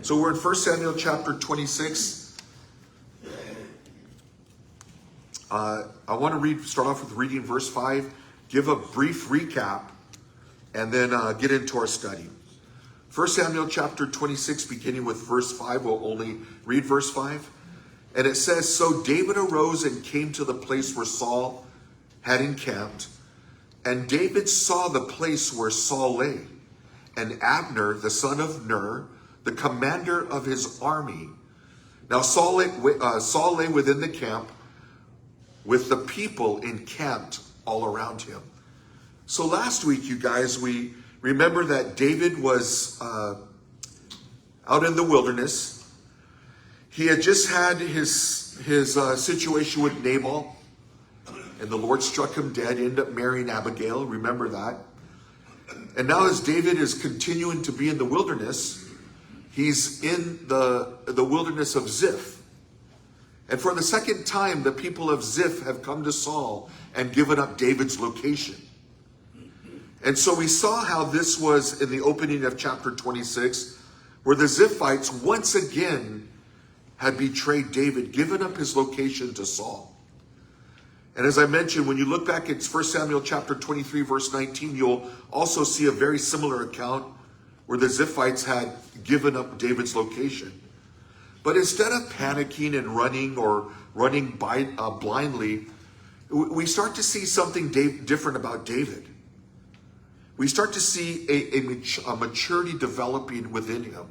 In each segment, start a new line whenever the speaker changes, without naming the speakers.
So we're in 1 Samuel chapter 26. I want to start off with reading verse 5, give a brief recap, and then get into our study. 1 Samuel chapter 26, beginning with verse 5, we'll only read verse 5. And it says, "So David arose and came to the place where Saul had encamped. And David saw the place where Saul lay, and Abner, the son of Ner, the commander of his army. Now Saul lay within the camp, with the people encamped all around him." So last week, you guys, we remember that David was out in the wilderness. He had just had his situation with Nabal, and the Lord struck him dead, ended up marrying Abigail. Remember that. And now as David is continuing to be in the wilderness, he's in the wilderness of Ziph. And for the second time, the people of Ziph have come to Saul and given up David's location. And so we saw how this was in the opening of chapter 26, where the Ziphites once again had betrayed David, given up his location to Saul. And as I mentioned, when you look back at 1 Samuel chapter 23, verse 19, you'll also see a very similar account where the Ziphites had given up David's location. But instead of panicking and running blindly, we start to see something different about David. We start to see a maturity developing within him.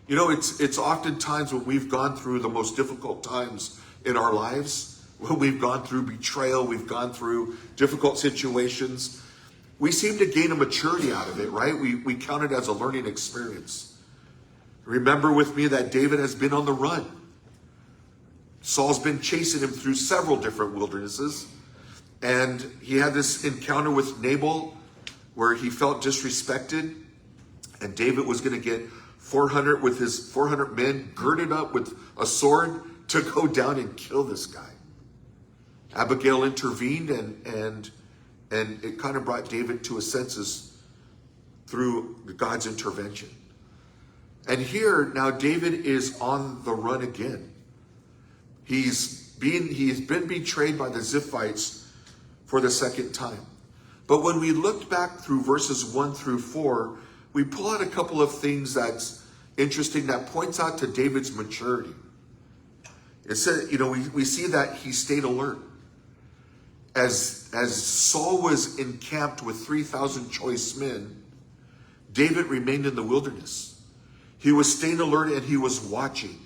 You know, it's oftentimes when we've gone through the most difficult times in our lives, when we've gone through betrayal, we've gone through difficult situations, we seem to gain a maturity out of it, right? We count it as a learning experience. Remember with me that David has been on the run. Saul's been chasing him through several different wildernesses. And he had this encounter with Nabal where he felt disrespected. And David was going to get 400 with his 400 men girded up with a sword to go down and kill this guy. Abigail intervened and it kind of brought David to his senses through God's intervention. And here now David is on the run again. He's been betrayed by the Ziphites for the second time. But when we looked back through verses 1 through 4, we pull out a couple of things that's interesting that points out to David's maturity. It says, we see that he stayed alert. As Saul was encamped with 3,000 choice men, David remained in the wilderness. He was staying alert and he was watching.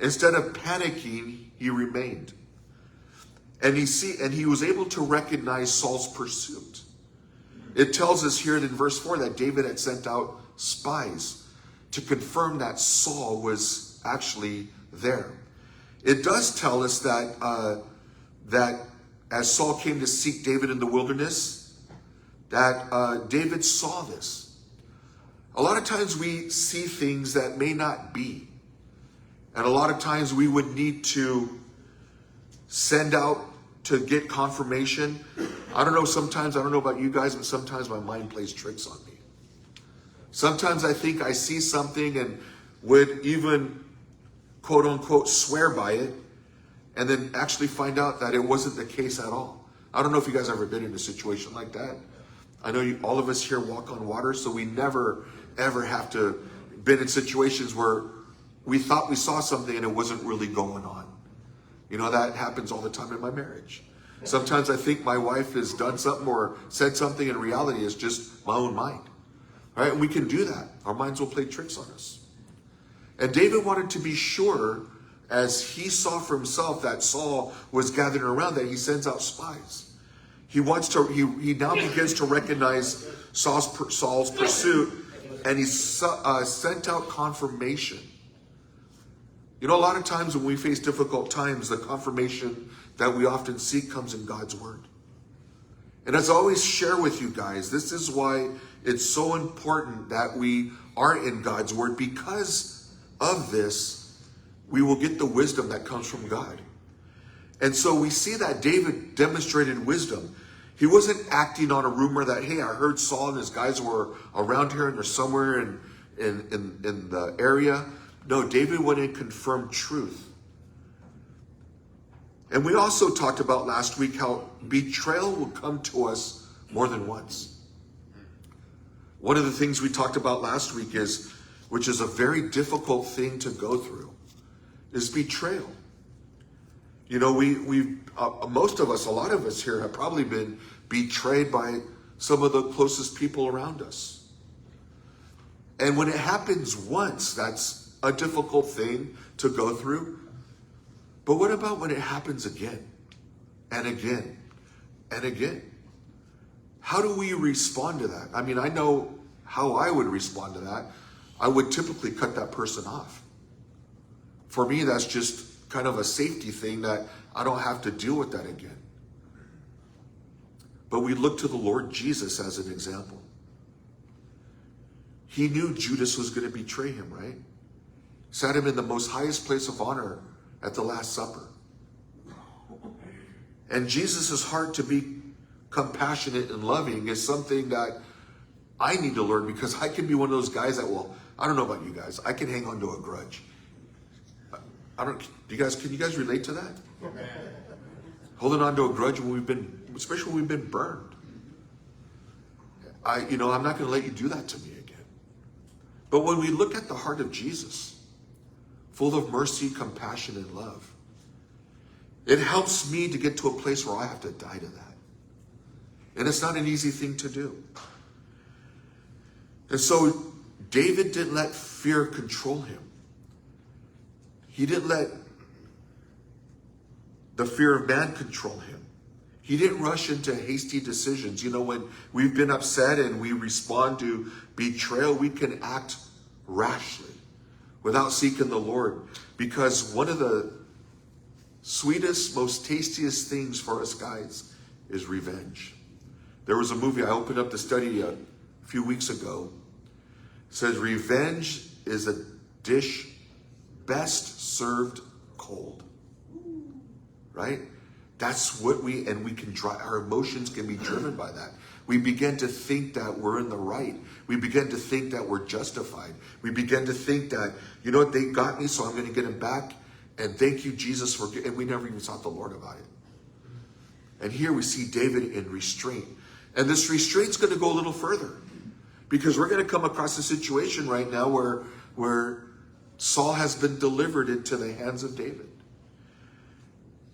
Instead of panicking, he remained. And he was able to recognize Saul's pursuit. It tells us here in verse 4 that David had sent out spies to confirm that Saul was actually there. It does tell us that as Saul came to seek David in the wilderness, that David saw this. A lot of times we see things that may not be. And a lot of times we would need to send out to get confirmation. I don't know about you guys, but sometimes my mind plays tricks on me. Sometimes I think I see something and would even, quote unquote, swear by it, and then actually find out that it wasn't the case at all. I don't know if you guys ever been in a situation like that. I know all of us here walk on water, so we never, ever have to been in situations where we thought we saw something and it wasn't really going on. That happens all the time in my marriage. Sometimes I think my wife has done something or said something, in reality it's just my own mind. Right? And we can do that. Our minds will play tricks on us. And David wanted to be sure, as he saw for himself that Saul was gathering around, that he sends out spies. He now begins to recognize Saul's pursuit, and he sent out confirmation. A lot of times when we face difficult times, the confirmation that we often seek comes in God's word. And as I always share with you guys, this is why it's so important that we are in God's word. Because of this, we will get the wisdom that comes from God. And so we see that David demonstrated wisdom. He wasn't acting on a rumor that, hey, I heard Saul and his guys were around here and they're somewhere in the area. No, David went and confirmed truth. And we also talked about last week how betrayal will come to us more than once. One of the things we talked about last week is, which is a very difficult thing to go through, is betrayal. You know, most of us, a lot of us here have probably been betrayed by some of the closest people around us. And when it happens once, that's a difficult thing to go through. But what about when it happens again and again and again? How do we respond to that? I mean, I know how I would respond to that. I would typically cut that person off. For me, that's just kind of a safety thing that I don't have to deal with that again. But we look to the Lord Jesus as an example. He knew Judas was going to betray him, right? Sat him in the most highest place of honor at the Last Supper. And Jesus' heart to be compassionate and loving is something that I need to learn, because I can be one of those guys that, well, I don't know about you guys, I can hang on to a grudge. Can you guys relate to that? Holding on to a grudge especially when we've been burned. I'm not going to let you do that to me again. But when we look at the heart of Jesus, full of mercy, compassion, and love, it helps me to get to a place where I have to die to that. And it's not an easy thing to do. And so David didn't let fear control him. He didn't let the fear of man control him. He didn't rush into hasty decisions. You know, when we've been upset and we respond to betrayal, we can act rashly without seeking the Lord. Because one of the sweetest, most tastiest things for us guys is revenge. There was a movie I opened up to study a few weeks ago. It says, revenge is a dish best served cold. Right? That's what we can drive. Our emotions can be driven by that. We begin to think that we're in the right. We begin to think that we're justified. We begin to think that, you know what, they got me, so I'm going to get them back. And thank you, Jesus, for, and we never even sought the Lord about it. And here we see David in restraint. And this restraint's going to go a little further, because we're going to come across a situation right now where Saul has been delivered into the hands of David.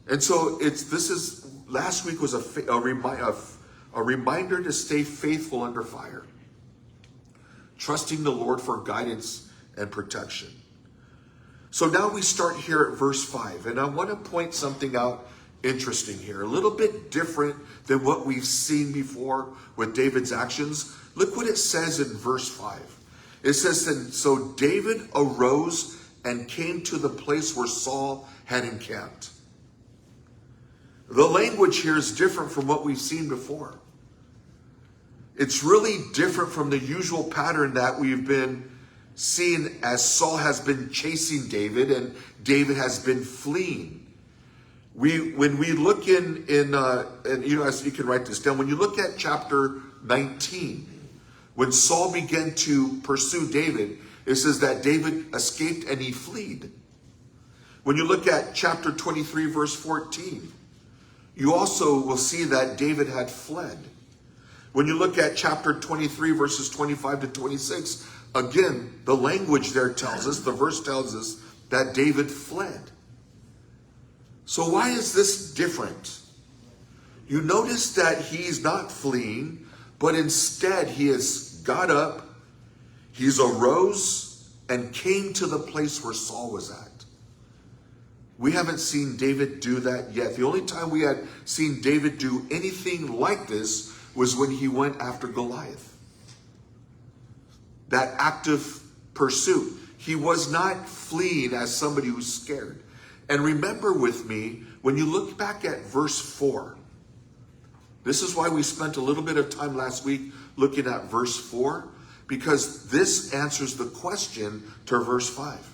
And so last week was a reminder to stay faithful under fire, trusting the Lord for guidance and protection. So now we start here at verse 5, and I want to point something out interesting here, a little bit different than what we've seen before with David's actions. Look what it says in verse 5. It says, and so David arose and came to the place where Saul had encamped. The language here is different from what we've seen before. It's really different from the usual pattern that we've been seeing as Saul has been chasing David and David has been fleeing. When we look in as you can write this down, when you look at chapter 19, when Saul began to pursue David, it says that David escaped and he fled. When you look at chapter 23, verse 14, you also will see that David had fled. When you look at chapter 23, verses 25 to 26, again, the language there tells us, the verse tells us that David fled. So why is this different? You notice that he's not fleeing, but instead he has got up, he's arose, and came to the place where Saul was at. We haven't seen David do that yet. The only time we had seen David do anything like this was when he went after Goliath. That active pursuit. He was not fleeing as somebody who's scared. And remember with me, when you look back at verse 4, this is why we spent a little bit of time last week looking at verse 4, because this answers the question to verse 5.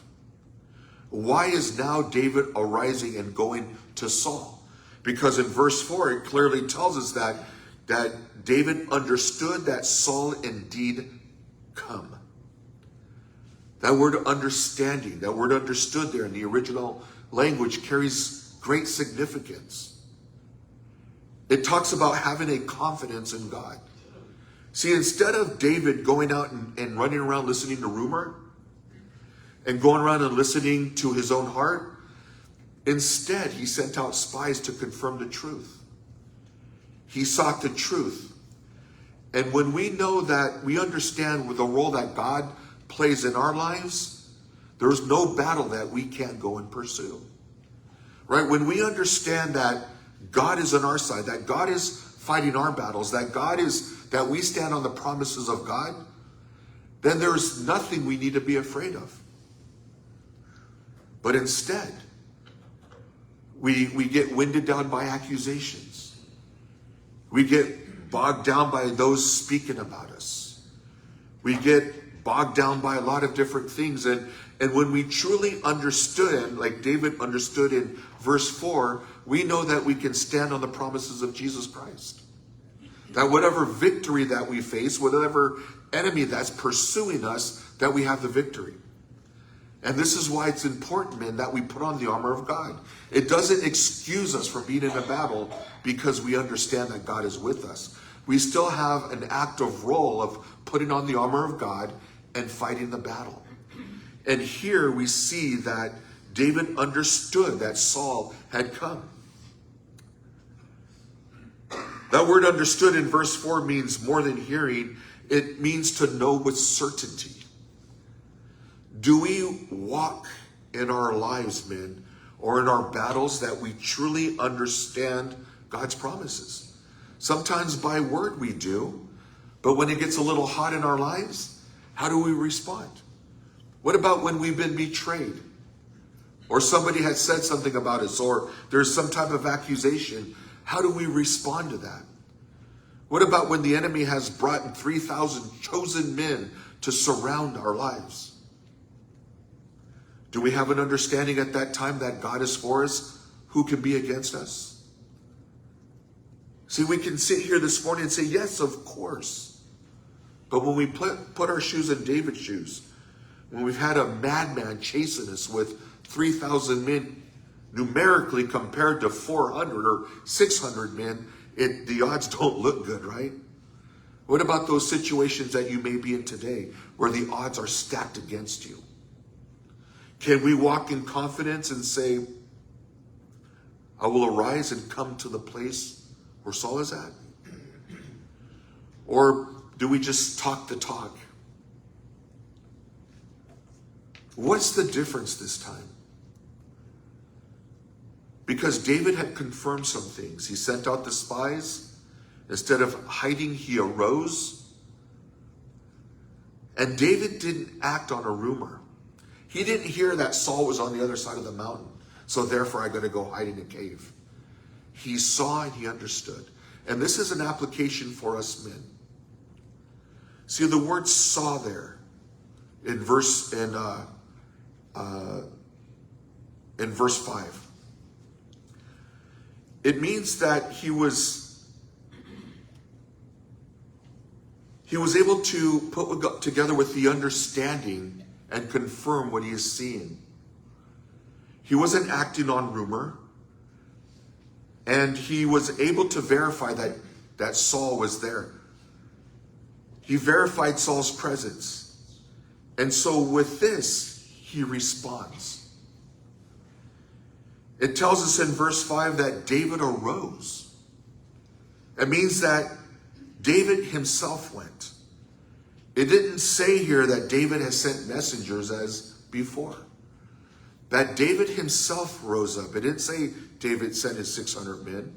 Why is now David arising and going to Saul? Because in verse 4, it clearly tells us that David understood that Saul indeed come. That word understanding, that word understood there in the original language carries great significance. It talks about having a confidence in God. See, instead of David going out and running around listening to rumor and going around and listening to his own heart, instead he sent out spies to confirm the truth. He sought the truth. And when we know that, we understand with the role that God plays in our lives, there's no battle that we can't go and pursue. Right? When we understand that God is on our side, that God is fighting our battles, that we stand on the promises of God, then there's nothing we need to be afraid of. But instead, we get winded down by accusations. We get bogged down by those speaking about us. We get bogged down by a lot of different things. And when we truly understood, like David understood in verse 4, we know that we can stand on the promises of Jesus Christ. That whatever victory that we face, whatever enemy that's pursuing us, that we have the victory. And this is why it's important, men, that we put on the armor of God. It doesn't excuse us from being in a battle because we understand that God is with us. We still have an active role of putting on the armor of God and fighting the battle. And here we see that David understood that Saul had come. That word understood in verse 4 means more than hearing. It means to know with certainty. Do we walk in our lives, men, or in our battles that we truly understand God's promises? Sometimes by word we do, but when it gets a little hot in our lives, how do we respond? What about when we've been betrayed? Or somebody has said something about us, or there's some type of accusation. How do we respond to that? What about when the enemy has brought 3,000 chosen men to surround our lives? Do we have an understanding at that time that God is for us? Who can be against us? See, we can sit here this morning and say, yes, of course. But when we put our shoes in David's shoes, when we've had a madman chasing us with 3,000 men, numerically compared to 400 or 600 men, the odds don't look good, right? What about those situations that you may be in today where the odds are stacked against you? Can we walk in confidence and say, I will arise and come to the place where Saul is at? Or do we just talk the talk? What's the difference this time? Because David had confirmed some things. He sent out the spies. Instead of hiding, he arose. And David didn't act on a rumor. He didn't hear that Saul was on the other side of the mountain, so therefore I got to go hide in a cave. He saw and he understood. And this is an application for us men. See, the word saw there in verse 5. It means that he was able to put together with the understanding and confirm what he is seeing. He wasn't acting on rumor, and he was able to verify that Saul was there. He verified Saul's presence. And so with this, he responds. It tells us in verse 5 that David arose. It means that David himself went. It didn't say here that David has sent messengers as before. That David himself rose up. It didn't say David sent his 600 men.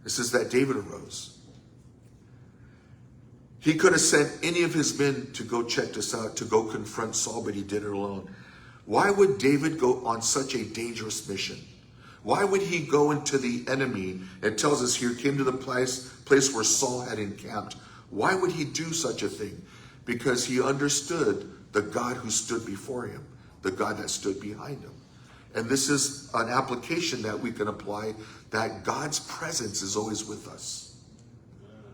It says that David arose. He could have sent any of his men to go check this out, to go confront Saul, but he did it alone. Why would David go on such a dangerous mission? Why would he go into the enemy? It tells us here, came to the place where Saul had encamped. Why would he do such a thing? Because he understood the God who stood before him, the God that stood behind him. And this is an application that we can apply, that God's presence is always with us.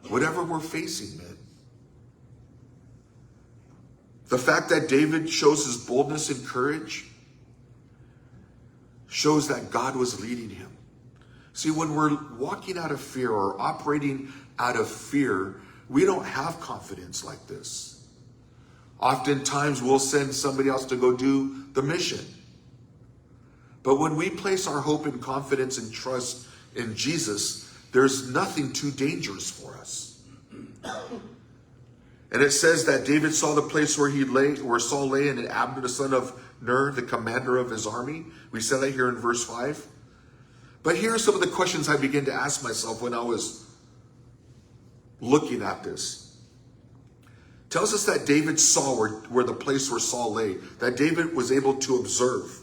Whatever we're facing, man. The fact that David shows his boldness and courage shows that God was leading him. See, when we're walking out of fear or operating out of fear, we don't have confidence like this. Oftentimes we'll send somebody else to go do the mission. But when we place our hope and confidence and trust in Jesus, there's nothing too dangerous for us. And it says that David saw the place where Saul lay, and Abner, the son of Ner, the commander of his army. We said that here in verse 5. But here are some of the questions I began to ask myself when I was looking at this. It tells us that David saw where the place where Saul lay, that David was able to observe,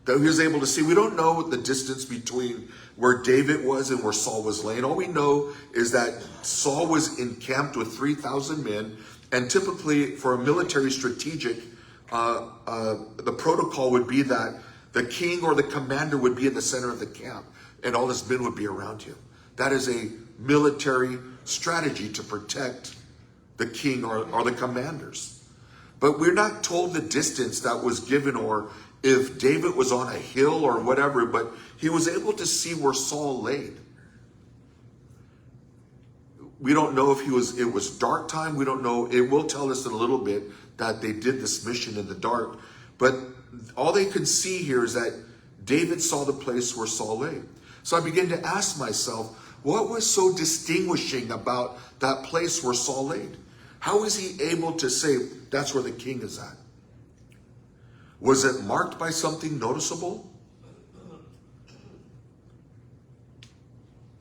that he was able to see. We don't know the distance between where David was and where Saul was laying. All we know is that Saul was encamped with 3,000 men, and typically for a military strategic, the protocol would be that the king or the commander would be in the center of the camp and all his men would be around him. That is a military strategy to protect the king or the commanders. But we're not told the distance that was given or if David was on a hill or whatever, but he was able to see where Saul laid. We don't know if it was dark time. We don't know. It will tell us in a little bit that they did this mission in the dark. But all they can see here is that David saw the place where Saul lay. So I began to ask myself, what was so distinguishing about that place where Saul laid? How was he able to say that's where the king is at? Was it marked by something noticeable?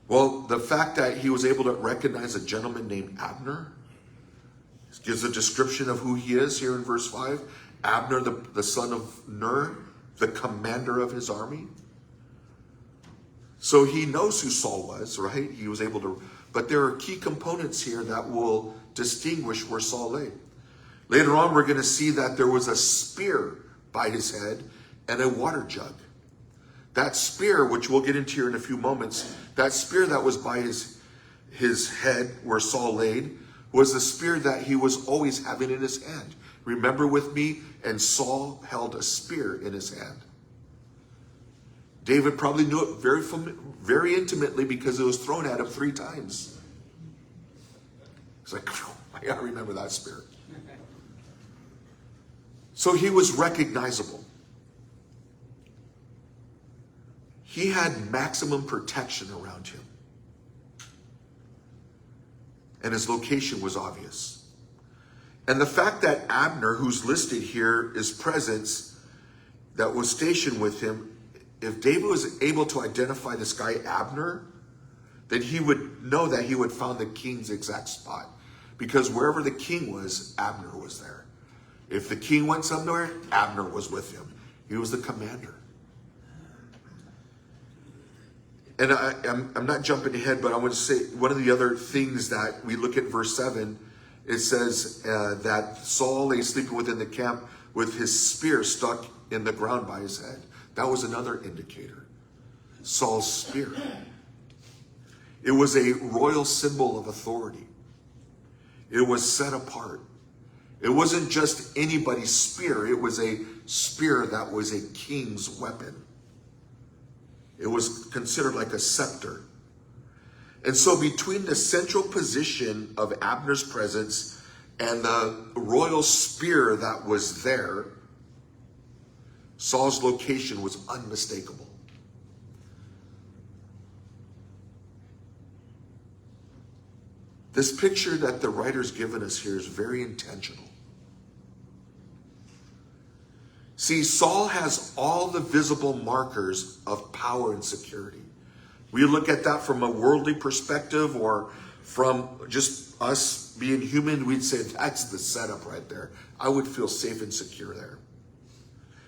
Well, the fact that he was able to recognize a gentleman named Abner gives a description of who he is here in verse 5. Abner, the son of Ner, the commander of his army. So he knows who Saul was, right? He was able to, but there are key components here that will distinguish where Saul lay. Later on, we're going to see that there was a spear by his head and a water jug. That spear, which we'll get into here in a few moments, that spear that was by his head where Saul laid was the spear that he was always having in his hand. Remember with me, and Saul held a spear in his hand. David probably knew it very intimately because it was thrown at him 3 times. He's like, I gotta remember that spear. So he was recognizable. He had maximum protection around him. And his location was obvious. And the fact that Abner, who's listed here, is present, that was stationed with him, if David was able to identify this guy Abner, then he would know that he would found the king's exact spot. Because wherever the king was, Abner was there. If the king went somewhere, Abner was with him. He was the commander. And I'm not jumping ahead, but I want to say one of the other things that we look at verse 7, it says that Saul lay sleeping within the camp with his spear stuck in the ground by his head. That was another indicator. Saul's spear. It was a royal symbol of authority. It was set apart. It wasn't just anybody's spear. It was a spear that was a king's weapon. It was considered like a scepter. And so between the central position of Abner's presence and the royal spear that was there, Saul's location was unmistakable. This picture that the writer's given us here is very intentional. See, Saul has all the visible markers of power and security. We look at that from a worldly perspective or from just us being human, we'd say that's the setup right there. I would feel safe and secure there.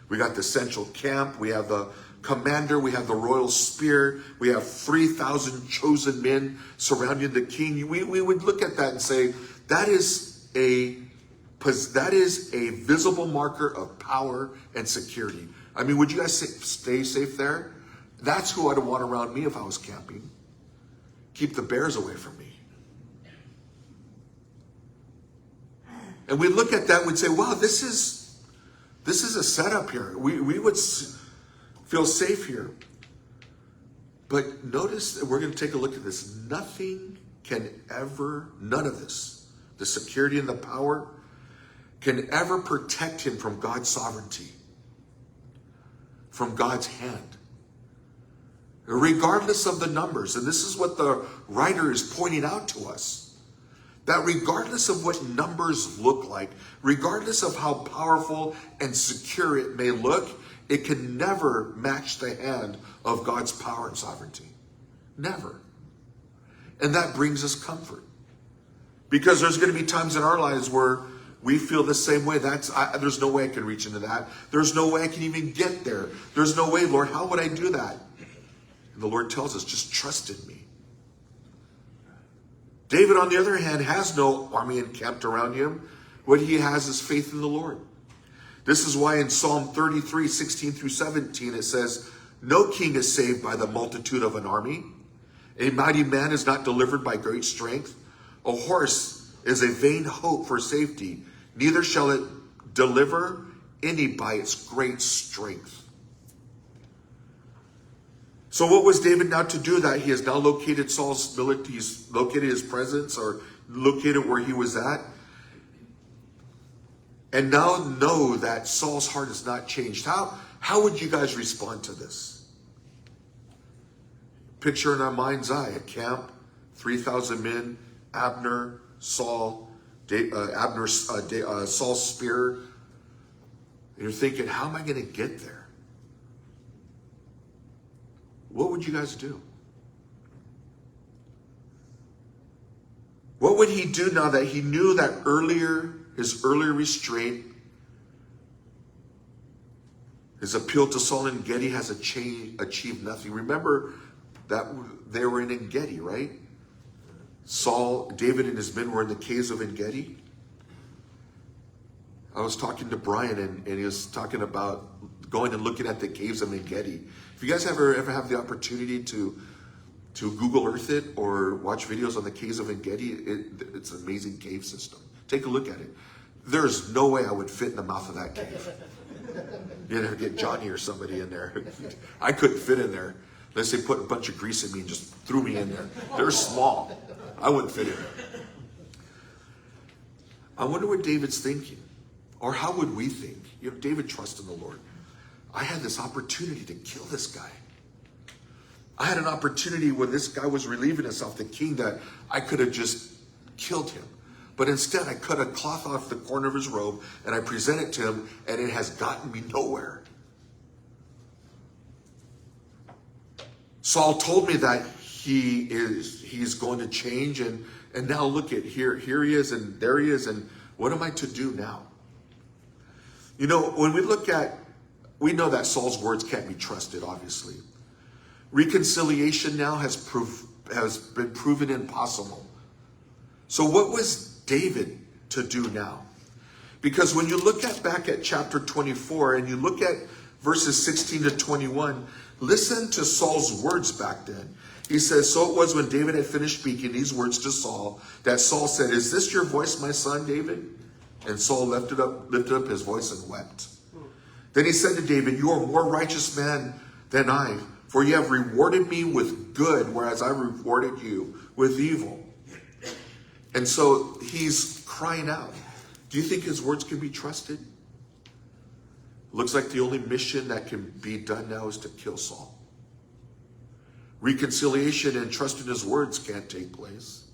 We got the central camp, we have the commander, we have the royal spear, we have 3,000 chosen men surrounding the king. We would look at that and say, that is a visible marker of power and security. I mean, would you guys stay safe there? That's who I'd want around me if I was camping. Keep the bears away from me. And we look at that and we'd say, wow, this is a setup here. We would feel safe here. But notice that we're going to take a look at this. None of this, the security and the power, can ever protect him from God's sovereignty, from God's hand. Regardless of the numbers, and this is what the writer is pointing out to us, that regardless of what numbers look like, regardless of how powerful and secure it may look, it can never match the hand of God's power and sovereignty. Never. And that brings us comfort. Because there's going to be times in our lives where we feel the same way. There's no way I can reach into that. There's no way I can even get there. There's no way, Lord, how would I do that? And the Lord tells us, just trust in me. David, on the other hand, has no army encamped around him. What he has is faith in the Lord. This is why in Psalm 33, 16 through 17, it says, no king is saved by the multitude of an army. A mighty man is not delivered by great strength. A horse is a vain hope for safety. Neither shall it deliver any by its great strength. So what was David now to do? That he has now located Saul's ability, he's located his presence, or located where he was at. And now know that Saul's heart has not changed. How would you guys respond to this? Picture in our mind's eye, a camp, 3,000 men, Abner, Saul, Saul's spear. And you're thinking, how am I going to get there? What would you guys do? What would he do now that he knew that his earlier restraint, his appeal to Saul and Engedi has achieved nothing? Remember that they were in Engedi, right? David and his men were in the caves of Engedi. I was talking to Brian and he was talking about going and looking at the caves of Engedi. If you guys ever have the opportunity to Google Earth it or watch videos on the caves of Engedi, it's an amazing cave system. Take a look at it. There's no way I would fit in the mouth of that cave. You know, get Johnny or somebody in there. I couldn't fit in there unless they put a bunch of grease in me and just threw me in there. They're small. I wouldn't fit in there. I wonder what David's thinking. Or how would we think? You know, David trusted in the Lord. I had this opportunity to kill this guy. I had an opportunity when this guy was relieving himself, the king, that I could have just killed him. But instead, I cut a cloth off the corner of his robe and I present it to him, and it has gotten me nowhere. Saul told me that he's going to change, and now look at here he is, and there he is, and what am I to do now? You know, when we know that Saul's words can't be trusted, obviously. Reconciliation now has been proven impossible. So what was David to do now? Because when you look back at chapter 24 and you look at verses 16 to 21, listen to Saul's words back then. He says, so it was when David had finished speaking these words to Saul, that Saul said, is this your voice, my son David? And Saul lifted up his voice and wept. Then he said to David, you are a more righteous man than I, for you have rewarded me with good, whereas I rewarded you with evil. And so he's crying out. Do you think his words can be trusted? Looks like the only mission that can be done now is to kill Saul. Reconciliation and trust in his words can't take place.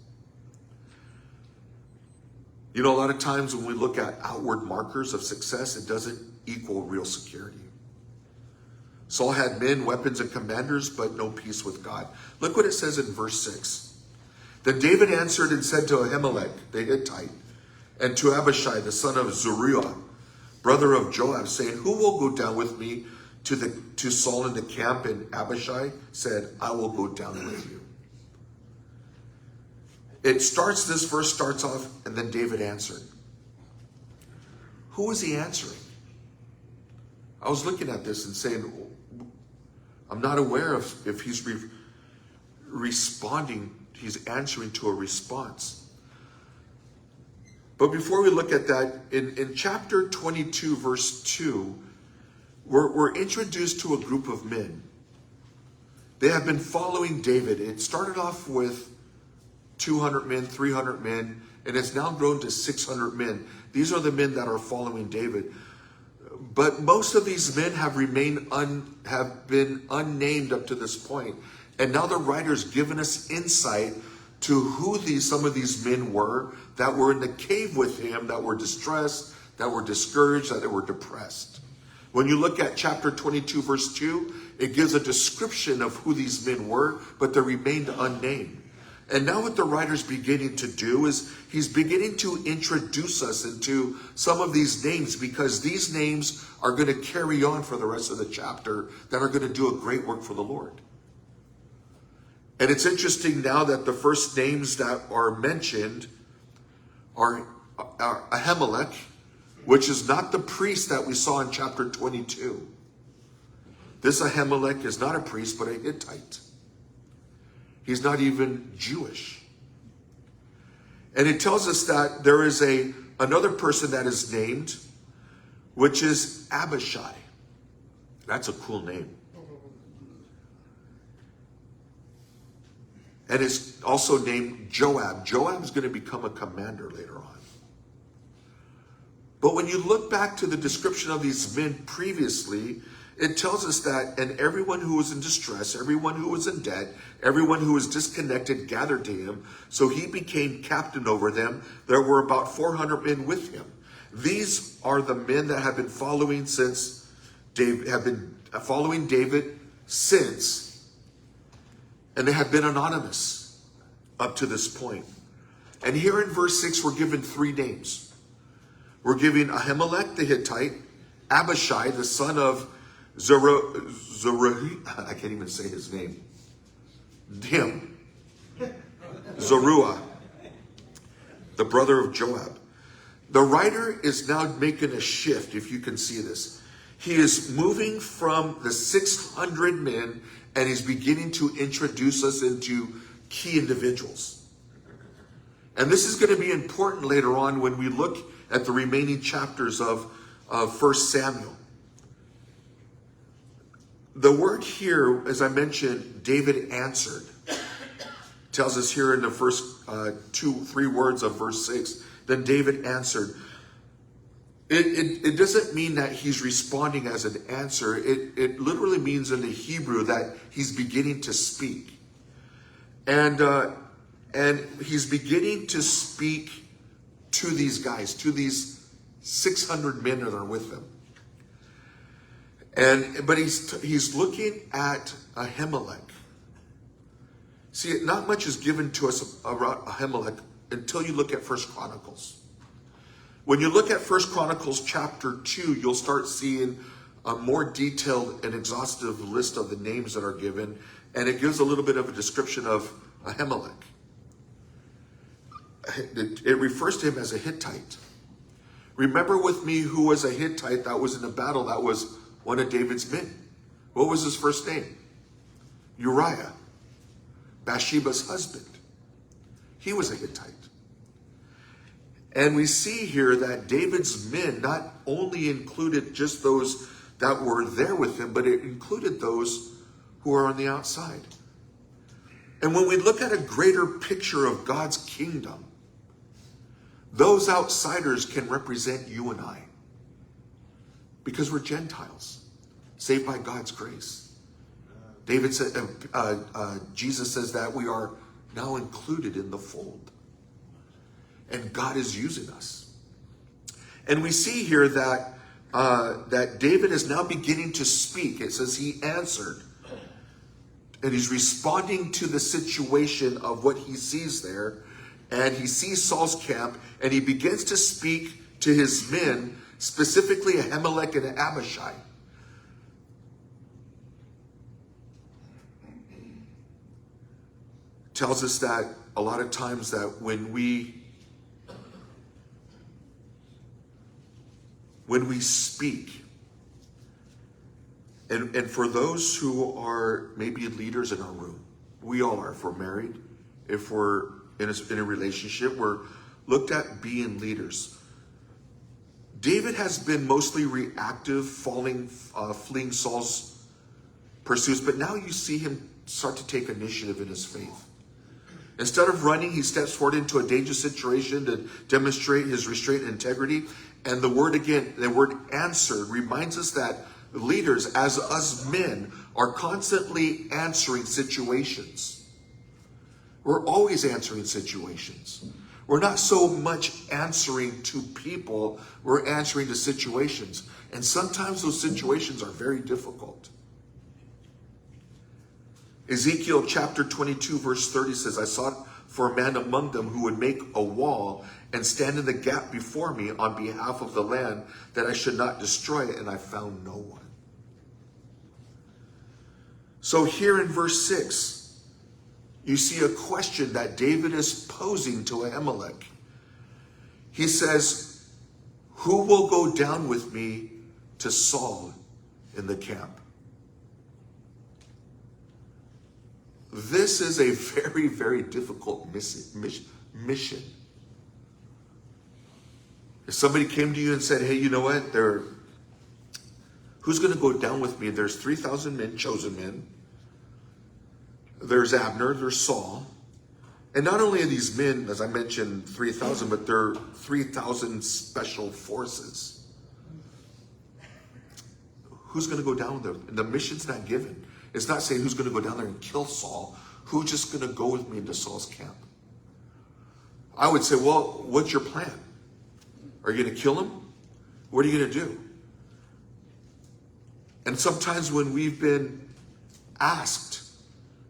You know, a lot of times when we look at outward markers of success, it doesn't equal real security. Saul had men, weapons, and commanders, but no peace with God. Look what it says in verse 6. Then David answered and said to Ahimelech, the Hittite, and to Abishai, the son of Zeruiah, brother of Joab, saying, who will go down with me to Saul in the camp? And Abishai said, I will go down with you. This verse starts off, and then David answered. Who is he answering? I was looking at this and saying, I'm not aware of if he's responding, he's answering to a response. But before we look at that, in chapter 22, verse 2, we're introduced to a group of men. They have been following David. It started off with 200 men, 300 men, and it's now grown to 600 men. These are the men that are following David. But most of these men have been unnamed up to this point. And now the writer's given us insight to who some of these men were that were in the cave with him, that were distressed, that were discouraged, that they were depressed. When you look at chapter 22, verse 2, it gives a description of who these men were, but they remained unnamed. And now what the writer's beginning to do is he's beginning to introduce us into some of these names, because these names are going to carry on for the rest of the chapter, that are going to do a great work for the Lord. And it's interesting now that the first names that are mentioned are Ahimelech, which is not the priest that we saw in chapter 22. This Ahimelech is not a priest, but a Hittite. He's not even Jewish. And it tells us that there is another person that is named, which is Abishai. That's a cool name. And it's also named Joab. Joab is going to become a commander later on. But when you look back to the description of these men previously, it tells us that, and everyone who was in distress, everyone who was in debt, everyone who was disconnected gathered to him. So he became captain over them. There were about 400 men with him. These are the men that have been following David since, and they have been anonymous up to this point. And here in verse 6, we're given three names. We're giving Ahimelech the Hittite, Abishai, the son of I can't even say his name. Zeruiah, the brother of Joab. The writer is now making a shift, if you can see this. He is moving from the 600 men, and he's beginning to introduce us into key individuals. And this is going to be important later on when we look at the remaining chapters of 1 Samuel. The word here, as I mentioned, David answered. Tells us here in the first 2-3 words of verse 6. Then David answered. It doesn't mean that he's responding as an answer. It literally means in the Hebrew that he's beginning to speak. And he's beginning to speak to these guys, to these 600 men that are with him. But he's looking at Ahimelech. See, not much is given to us about Ahimelech until you look at 1 Chronicles. When you look at 1 Chronicles chapter 2, you'll start seeing a more detailed and exhaustive list of the names that are given, and it gives a little bit of a description of Ahimelech. It refers to him as a Hittite. Remember with me who was a Hittite that was in a battle that was one of David's men. What was his first name? Uriah, Bathsheba's husband. He was a Hittite. And we see here that David's men not only included just those that were there with him, but it included those who are on the outside. And when we look at a greater picture of God's kingdom, those outsiders can represent you and I, because we're Gentiles, saved by God's grace. David said, Jesus says that we are now included in the fold, and God is using us. And we see here that that David is now beginning to speak. It says he answered, and he's responding to the situation of what he sees there. And he sees Saul's camp, and he begins to speak to his men, specifically Ahimelech and Abishai. Tells us that a lot of times that when we speak, and for those who are maybe leaders in our room, we all are, if we're married, if we're in a relationship, we're looked at being leaders. David has been mostly reactive, fleeing Saul's pursuits, but now you see him start to take initiative in his faith. Instead of running, he steps forward into a dangerous situation to demonstrate his restraint and integrity. And the word answered reminds us that leaders, as us men, are constantly answering situations. We're always answering situations. We're not so much answering to people, we're answering to situations. And sometimes those situations are very difficult. Ezekiel chapter 22 verse 30 says, I sought for a man among them who would make a wall and stand in the gap before me on behalf of the land, that I should not destroy it, and I found no one. So here in verse 6, you see a question that David is posing to Ahimelech. He says, who will go down with me to Saul in the camp? This is a very, very difficult mission. If somebody came to you and said, hey, you know what? Who's going to go down with me? There's 3,000 men, chosen men. There's Abner, there's Saul. And not only are these men, as I mentioned, 3,000, but they're 3,000 special forces. Who's going to go down with them? And the mission's not given. It's not saying who's going to go down there and kill Saul. Who's just going to go with me into Saul's camp? I would say, well, what's your plan? Are you going to kill him? What are you going to do? And sometimes when we've been asked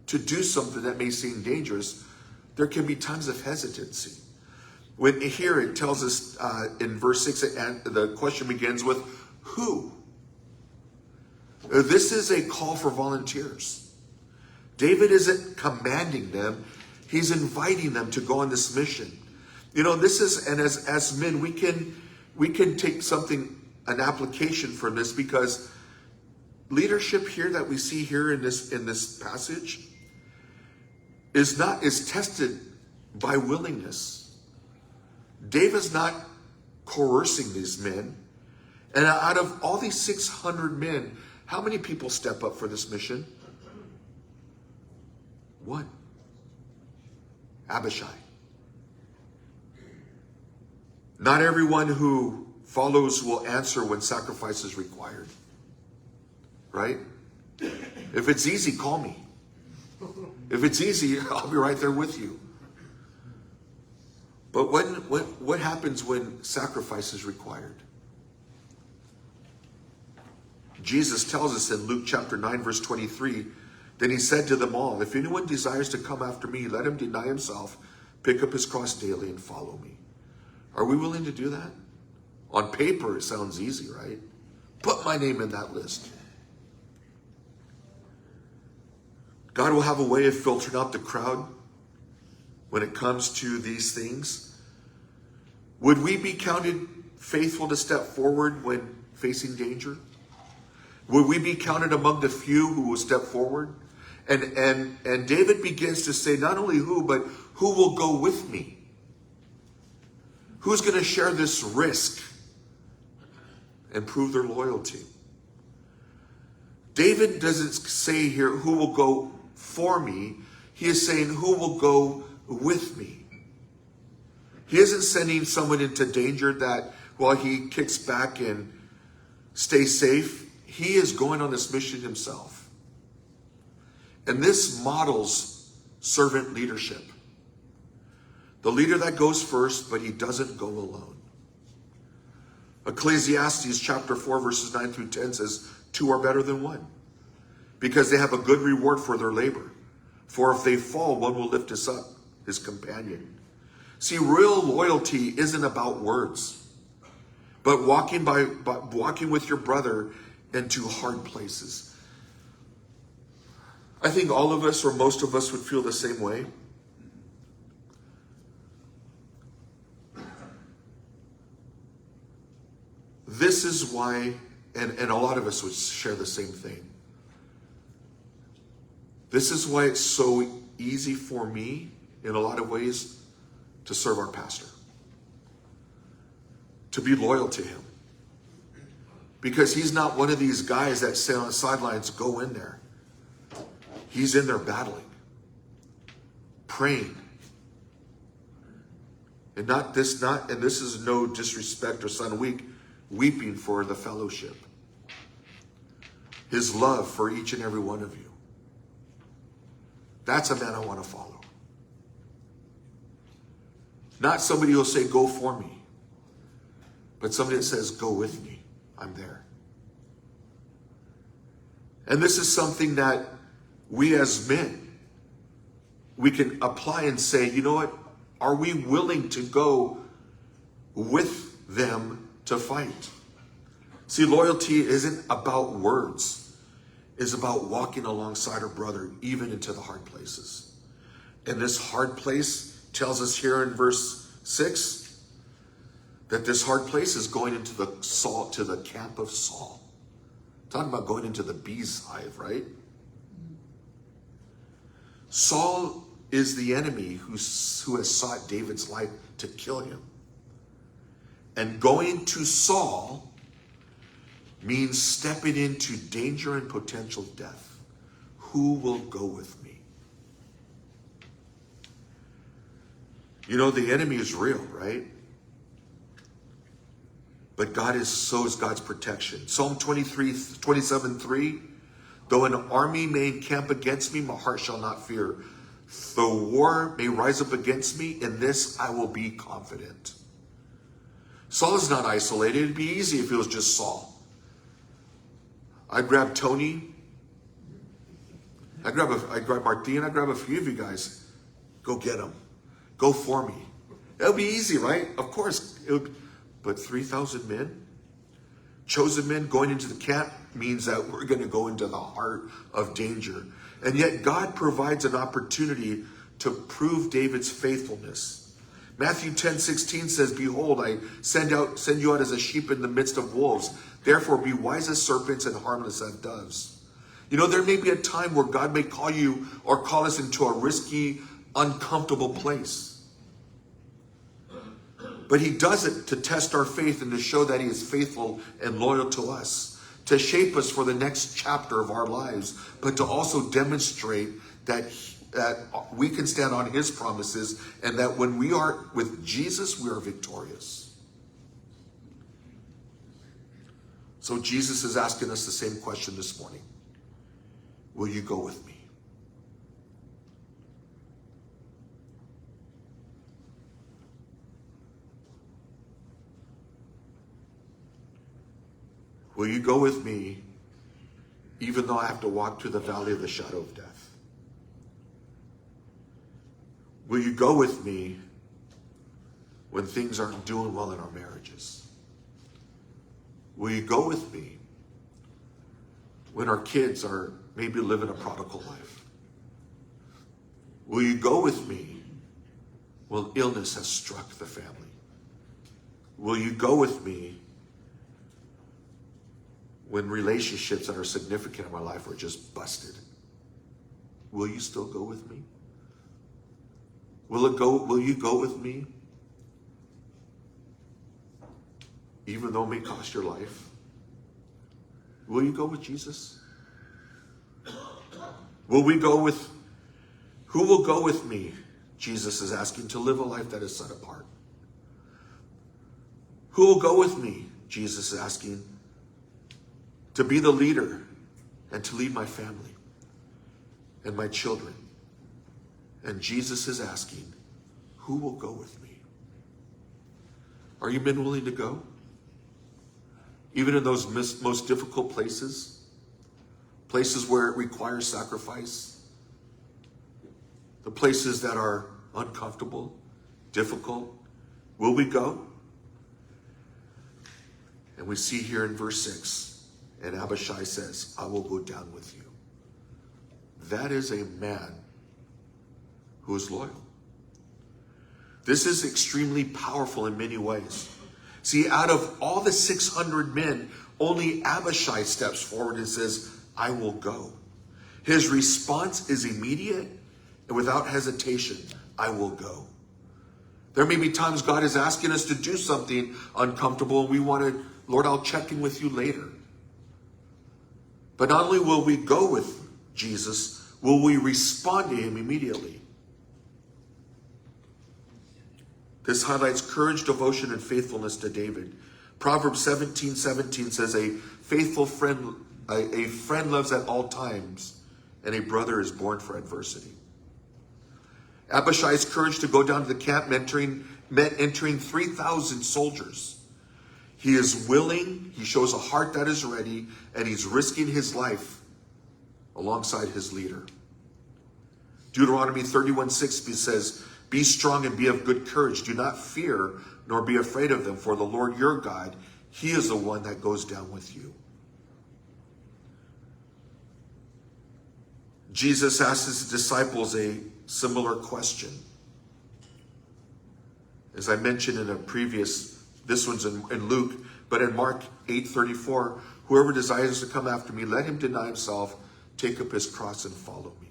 to do something that may seem dangerous, there can be times of hesitancy. When here it tells us in verse 6, and the question begins with who? This is a call for volunteers. David isn't commanding them. He's inviting them to go on this mission. You know, this is, and as men, we can take something, an application from this, because leadership here that we see here in this passage is tested by willingness. David's not coercing these men. And out of all these 600 men, how many people step up for this mission? One. Abishai. Not everyone who follows will answer when sacrifice is required. Right? If it's easy, call me. If it's easy, I'll be right there with you. But what happens when sacrifice is required? Jesus tells us in Luke chapter 9, verse 23, then he said to them all, if anyone desires to come after me, let him deny himself, pick up his cross daily and follow me. Are we willing to do that? On paper, it sounds easy, right? Put my name in that list. God will have a way of filtering out the crowd when it comes to these things. Would we be counted faithful to step forward when facing danger? Would we be counted among the few who will step forward? And David begins to say not only who, but who will go with me? Who's going to share this risk and prove their loyalty? David doesn't say here who will go for me. He is saying who will go with me. He isn't sending someone into danger that while he kicks back and stays safe. He is going on this mission himself. And this models servant leadership. The leader that goes first, but he doesn't go alone. Ecclesiastes chapter 4, verses 9 through 10 says, 2 are better than 1, because they have a good reward for their labor. For if they fall, one will lift us up, his companion. See, real loyalty isn't about words, but walking with your brother into hard places. I think all of us, or most of us, would feel the same way. This is why, and a lot of us would share the same thing. This is why it's so easy for me, in a lot of ways, to serve our pastor. to be loyal to him. Because he's not one of these guys that sit on the sidelines, go in there. He's in there battling, praying. And this is no disrespect or son weak, weeping for the fellowship. His love for each and every one of you. That's a man I want to follow. Not somebody who'll say, go for me. But somebody that says, go with me. I'm there. And this is something that we as men, we can apply and say, you know what? Are we willing to go with them to fight? See, loyalty isn't about words. It's about walking alongside our brother, even into the hard places. And this hard place tells us here in verse 6 that this hard place is going into the camp of Saul. Talking about going into the bee's hive, right? Saul is the enemy who has sought David's life to kill him. And going to Saul means stepping into danger and potential death. Who will go with me? You know, the enemy is real, right? But so is God's protection. Psalm 27:3, though an army may encamp against me, my heart shall not fear. Though war may rise up against me, in this I will be confident. Saul is not isolated. It'd be easy if it was just Saul. I'd grab Tony. I'd grab Martin. I'd grab a few of you guys. Go get him. Go for me. That would be easy, right? Of course. But 3,000 men, chosen men going into the camp means that we're going to go into the heart of danger. And yet God provides an opportunity to prove David's faithfulness. Matthew 10:16 says, behold, I send you out as a sheep in the midst of wolves. Therefore be wise as serpents and harmless as doves. You know, there may be a time where God may call you or call us into a risky, uncomfortable place. But he does it to test our faith and to show that he is faithful and loyal to us, to shape us for the next chapter of our lives, but to also demonstrate that we can stand on his promises and that when we are with Jesus, we are victorious. So Jesus is asking us the same question this morning. Will you go with me? Will you go with me even though I have to walk through the valley of the shadow of death? Will you go with me when things aren't doing well in our marriages? Will you go with me when our kids are maybe living a prodigal life? Will you go with me when illness has struck the family? Will you go with me when relationships that are significant in my life are just busted? Will you still go with me? Will you go with me? Even though it may cost your life? Will you go with Jesus? Who will go with me? Jesus is asking, to live a life that is set apart. Who will go with me? Jesus is asking, to be the leader and to lead my family and my children. And Jesus is asking, who will go with me? Are you men willing to go? Even in those most difficult places where it requires sacrifice, the places that are uncomfortable, difficult, will we go? And we see here in verse 6, and Abishai says, I will go down with you. That is a man who is loyal. This is extremely powerful in many ways. See, out of all the 600 men, only Abishai steps forward and says, I will go. His response is immediate and without hesitation, I will go. There may be times God is asking us to do something uncomfortable and we want to, Lord, I'll check in with you later. But not only will we go with Jesus, will we respond to him immediately? This highlights courage, devotion, and faithfulness to David. Proverbs 17:17 says, a friend loves at all times, and a brother is born for adversity. Abishai's courage to go down to the camp meant entering 3,000 soldiers. He is willing, he shows a heart that is ready, and he's risking his life alongside his leader. Deuteronomy 31:6 says, be strong and be of good courage. Do not fear nor be afraid of them, for the Lord your God, he is the one that goes down with you. Jesus asked his disciples a similar question. As I mentioned in a previous, this one's in Luke, but in Mark 8:34, whoever desires to come after me, let him deny himself, take up his cross and follow me.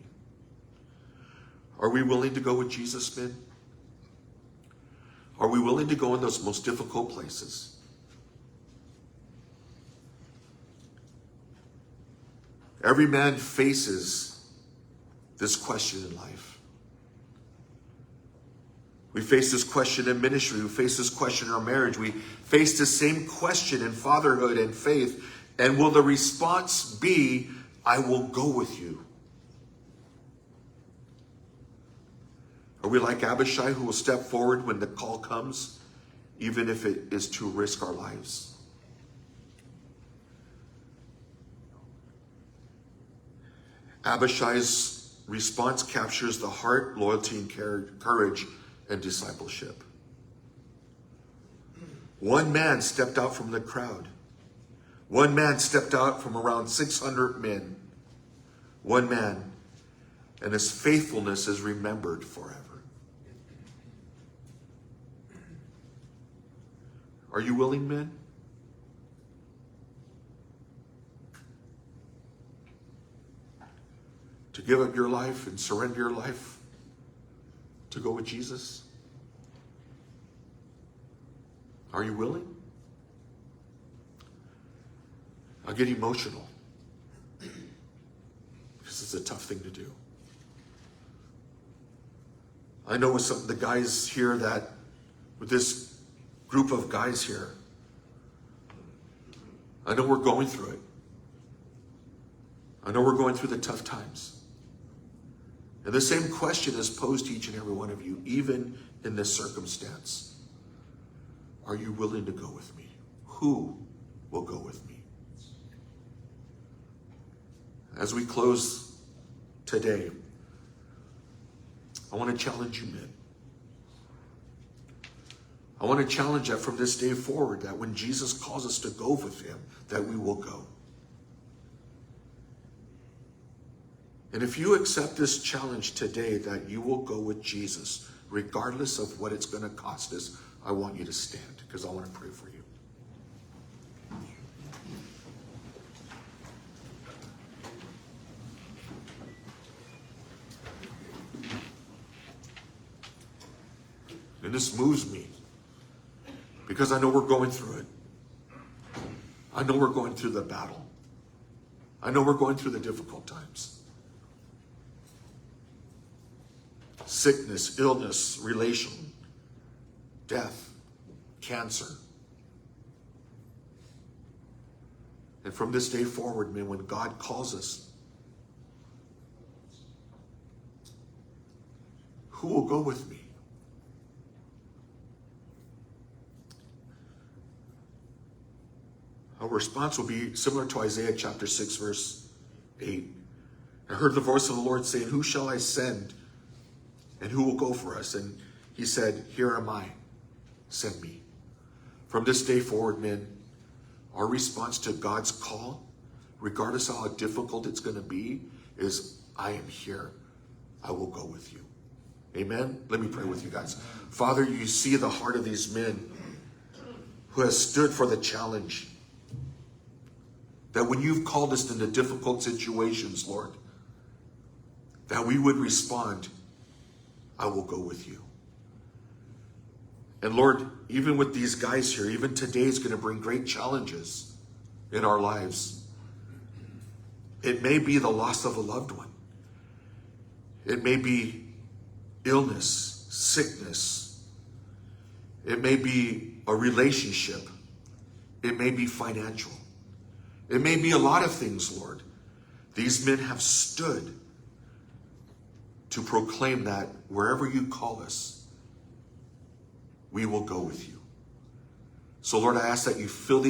Are we willing to go with Jesus, men? Are we willing to go in those most difficult places? Every man faces this question in life. We face this question in ministry. We face this question in our marriage. We face the same question in fatherhood and faith. And will the response be, I will go with you? Are we like Abishai, who will step forward when the call comes, even if it is to risk our lives? Abishai's response captures the heart, loyalty, and courage and discipleship. One man stepped out from the crowd. One man stepped out from around 600 men. One man, and his faithfulness is remembered forever. Are you willing, men? To give up your life and surrender your life to go with Jesus? Are you willing? I'll get emotional because it's a tough thing to do. I know with some of the guys here that, with this group of guys here, I know we're going through it. I know we're going through the tough times. And the same question is posed to each and every one of you, even in this circumstance. Are you willing to go with me? Who will go with me? As we close today, I want to challenge you, men. I want to challenge that from this day forward, that when Jesus calls us to go with him, that we will go. And if you accept this challenge today, that you will go with Jesus, regardless of what it's going to cost us, I want you to stand, because I want to pray for you. And this moves me, because I know we're going through it. I know we're going through the battle. I know we're going through the difficult times. Sickness, illness, relation, death, cancer. And from this day forward, man, when God calls us, who will go with me? Our response will be similar to Isaiah chapter 6, verse 8. I heard the voice of the Lord saying, who shall I send? And who will go for us? And he said, here am I, send me. From this day forward, men, our response to God's call, regardless of how difficult it's going to be, is I am here. I will go with you. Amen? Let me pray with you guys. Father, you see the heart of these men who has stood for the challenge. That when you've called us into difficult situations, Lord, that we would respond, I will go with you. And Lord, even with these guys here, even today is going to bring great challenges in our lives. It may be the loss of a loved one. It may be illness, sickness. It may be a relationship. It may be financial. It may be a lot of things, Lord. These men have stood to proclaim that wherever you call us, we will go with you. So Lord, I ask that you fill these